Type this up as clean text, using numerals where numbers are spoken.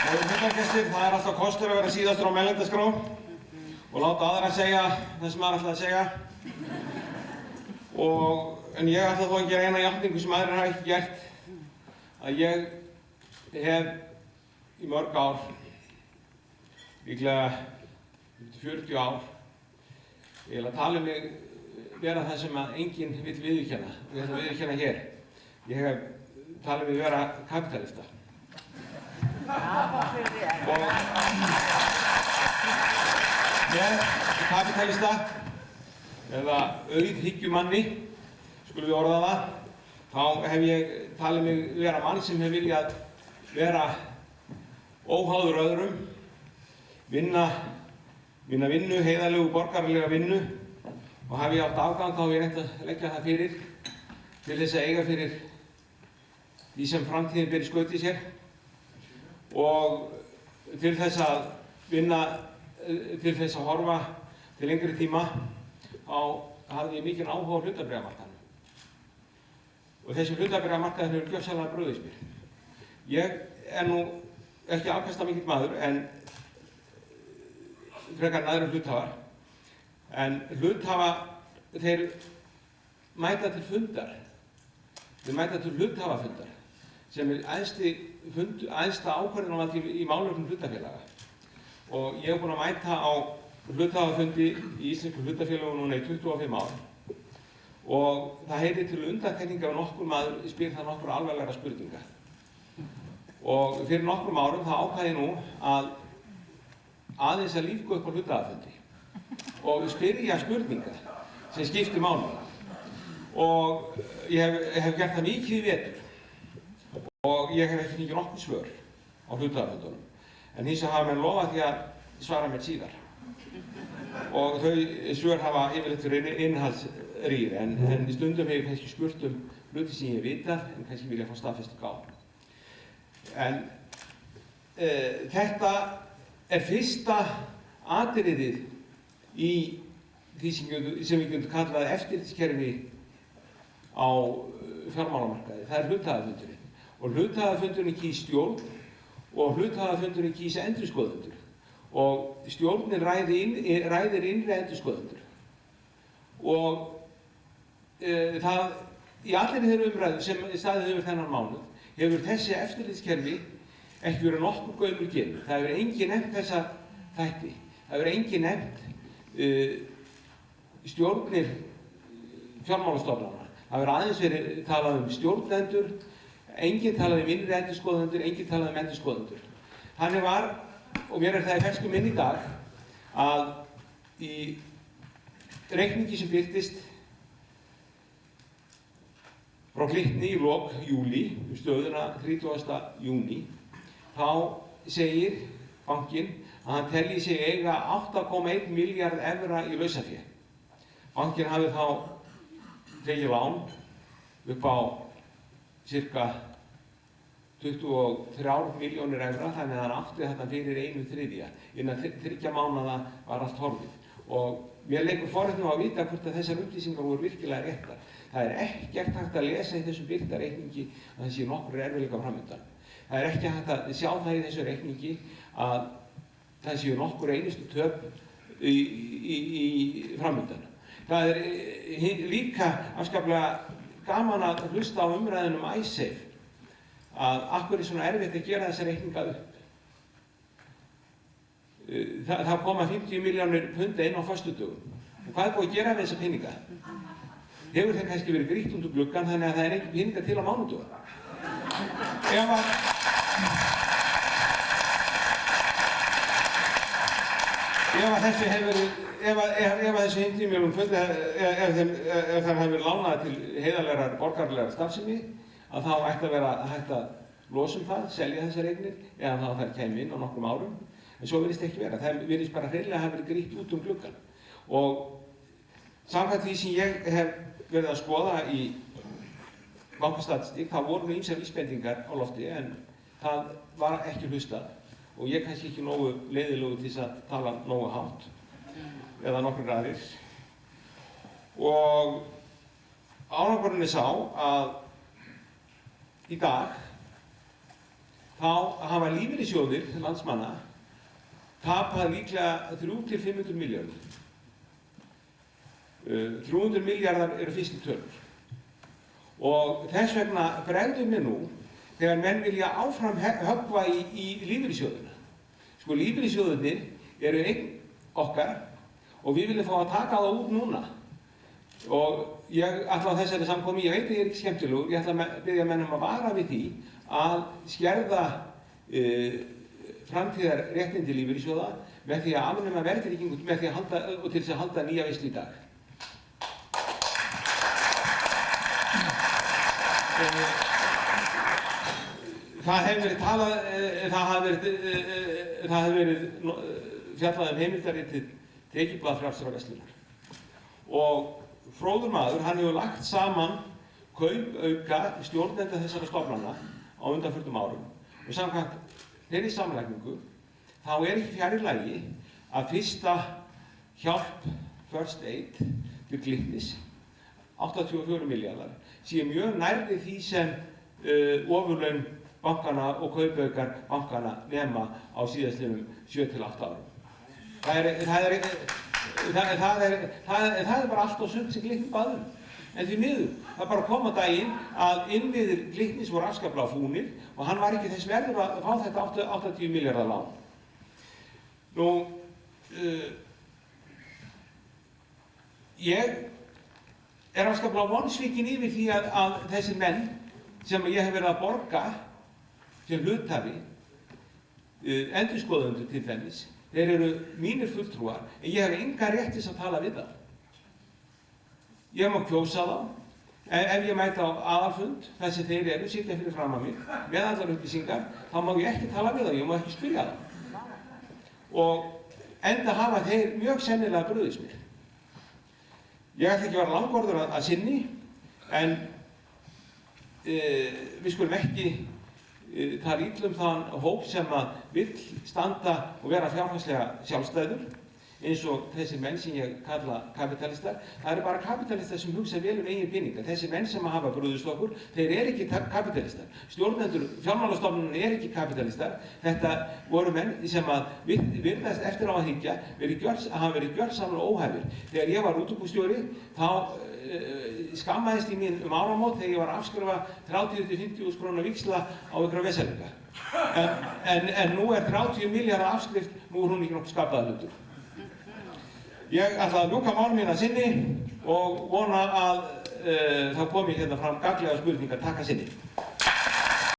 Fundargestir, það alltaf kostur að vera síðastur á mælendaskrá og láta aðra segja það sem maður ætlaði að segja. En ég ætla þó að gera eina játningu sem aðrir hafa ekki gert, að ég hef í mörg ár, líklega 40 ár, ég vil að tala mig vera það sem að enginn vill viðurkenna, og ég ætla að viðurkenna hér. Ég hef talið mig vera kapitalista. Og með kapitalista, eða auðhyggjumanni, skulum við orða það, þá hef ég talið mig vera mann sem hef viljað vera óháður öðrum, vinna vinnu, heiðarlegu borgaralega vinnu, og hef ég átt afgang þá hef ég reynt að leggja það fyrir til þess að eiga fyrir því sem framtíðin ber í skauti sér og til þess að vinna, til þess að horfa til lengri tíma þá hafði ég mikinn áhuga á hlutabréfamarkaðnum. Og þessi hlutabréfamarkaður hefur gjörsamlega brugðist mér. Ég er nú ekki afkastamikill maður en frekar en aðrir hluthafar. En hluthafar, þeir mæta til fundar. Þeir mæta til hluthafafundar sem æðsta ákvörðunarvald í málefnum hlutafélaga. Og ég hef búinn að mæta á hluthafafundi í íslensku hlutafélögum núna í 25 ár. Og það heyrir til undantekninga ef nokkur maður spyr það nokkur alvarlegra spurninga. Og fyrir nokkrum árum það ákvað ég nú að aðeins að lífga upp á hluthafafundi og spyrja spurninga sem skiptir máli. Og ég hef gert það mikið í vetur og ég hef ekki fengið nokkur svör á hluthafafundunum. En hins vegar hafa menn lofað því að svara mér síðar. Og þau svör hafa yfirleitt verið innihaldsrýr en stundum hef ég kannski spurt hluti sem ég vitað en kannski vilja fá staðfestingu á. En þetta er fyrsta atriðið í því sem við getum kallað eftirlitskerfi á fjármálamarkaði. Það er hluthafafundurinn. Og hluthafafundurinn kýs stjórn og hluthafafundurinn kýs endurskoðendur. Og stjórnin ræðir innri endurskoðendur. Og í allir þeirra umræðu sem staðið hefur þennan mánuð hefur þessi eftirlitskerfi ekki verið nokkur gaumur gefið. Það hefur enginn nefnt þessa þætti. Það hefur enginn nefnt stjórnir fjármálastofnana. Það hefur aðeins verið talað stjórnendur, enginn talaði innri endurskoðendur, enginn talaði endurskoðendur. Þannig var, og mér það í fersku minni í dag, að í reikningi sem birtist frá Glitni í lok júlí, stöðuna 30. júní, þá segir bankinn að hann telji sig eiga 8,1 milljarð evra í lausafé. Bankinn hafi þá tekið lán upp á cirka 23 milljónir evra, þannig að hann átti þetta fyrir 1/3. Innan 3 mánaða var allt horfið. Og mér leikur forrétt nú að vita hvort að þessar upplýsingar voru virkilega réttar. Það er ekkert hægt að lesa í þessum birta reikningi að það séu nokkur erfiðleikar framundan. Það er ekki hægt að sjá það í þessu reikningi að það séu nokkur einustu töp í framundan. Það er líka afskaplega gaman að hlusta á umræðunum Icesave að af hverju er svona erfitt að gera þessa reikninga upp. Það koma 50 milljónir punda inn á föstudögum. Og hvað er búið að gera við þessa peninga? Hefur þeir kannski verið grýtt út úr gluggann þannig að það er ekki peninga til á mánudögum? Ef þessi 50 milljónum punda, ef það hefur verið lánaði til heiðarlegrar borgaralegar starfsemi, að þá ætti að vera hægt að losa það, selja þessar eignir, eða þá þær kæmu inn á nokkrum árum. En svo virðist ekki vera. Það virðist bara hreinlega að hafa verið grýtt út gluggann. Og samkvæmt því sem ég hef verið að skoða í bankastatistík, þá voru ýmsar vísbendingar á lofti, en það var ekki hlustað. Og ég kannski ekki nógu leiðilegur til þess að tala nógu hátt, eða nokkur aðrir. Og árangurinn er sá að í dag þá hafa lífeyrissjóðir landsmanna tapað líklega 300 til 500 milljörðum. 300 milljarðar eru fyrstu tölur. Og þess vegna bregður mér nú þegar menn vilja áfram höggva í lífeyrissjóðina. Sko, lífeyrissjóðirnir eru eign okkar og við viljum fá að taka það út núna. Og ég ætla á þessari samkomu, ég veit að ég er ekki skemmtilegur, ég ætla að biðja menn að vara við því að skerða framtíðarréttindi lífeyrissjóða með því að afnema verðtryggingu með því að til þess að halda nýja veislu í dag. Það hefur verið talað, það hefur verið fjallað heimildarritið Tekjublað frjálsrar verslunar. Og fróður maður, hann hefur lagt saman kaupauka stjórnenda þessara stofnana á undanförnum árum. Og samkvæmt þeirri samlagningu, þá er ekki fjarri lagi að fyrsta hjálp First Aid til Glitnis, 84 milljarðar, sé mjög nærri því sem ofurlaun bankana og kaupaukar bankana nema á síðastliðnum 7 til 8 árum. Það er bara allt og sumt sem Glitnir bað um. En því miður, það er bara að koma daginn að innviðir Glitnis voru afskaplega fúnir og hann var ekki þess verður að fá þetta 80 milljarðar lán. Nú, ég er afskaplega vonsvikinn yfir því að þessir menn sem ég hef verið að borga sem hluthafi, endurskoðendur til dæmis, þeir eru mínir fulltrúar en ég hef engan rétt til að tala við þá. Ég má kjósa þá, ef ég mæti á aðalfund, þar sem þeir eru, sitja fyrir framan mig, með allar upplýsingar, þá má ég ekki tala við þá, ég má ekki spyrja þá. Og enda hafa þeir mjög sennilega brugðist mér. Ég ætla ekki að vera langorður að sinni, en við skulum ekki tala illa þann hóp sem vill standa og vera fjárhagslega sjálfstæður, eins og þessir menn sem ég kalla kapitalistar. Það eru bara kapitalistar sem hugsa vel eigin peninga. Þessir menn sem hafa brugðist okkur, þeir eru ekki kapitalistar. Stjórnendur fjármálastofnunar eru ekki kapitalistar. Þetta voru menn sem virðast eftir á að hyggja hafa verið gjörsamlega óhæfir. Þegar ég var útibússtjóri, þá skammaðist ég mín áramót þegar ég var að afskrifa 30–50.000 króna víxla á einhverja vesalinga. En nú er 30 milljarða afskrift, nú er hún ekki nokkuð skapaður hlutur. Ég ætla að ljúka máli mína sinni og vona að það komi hérna fram gagnlegar spurningar. Takk að sinni.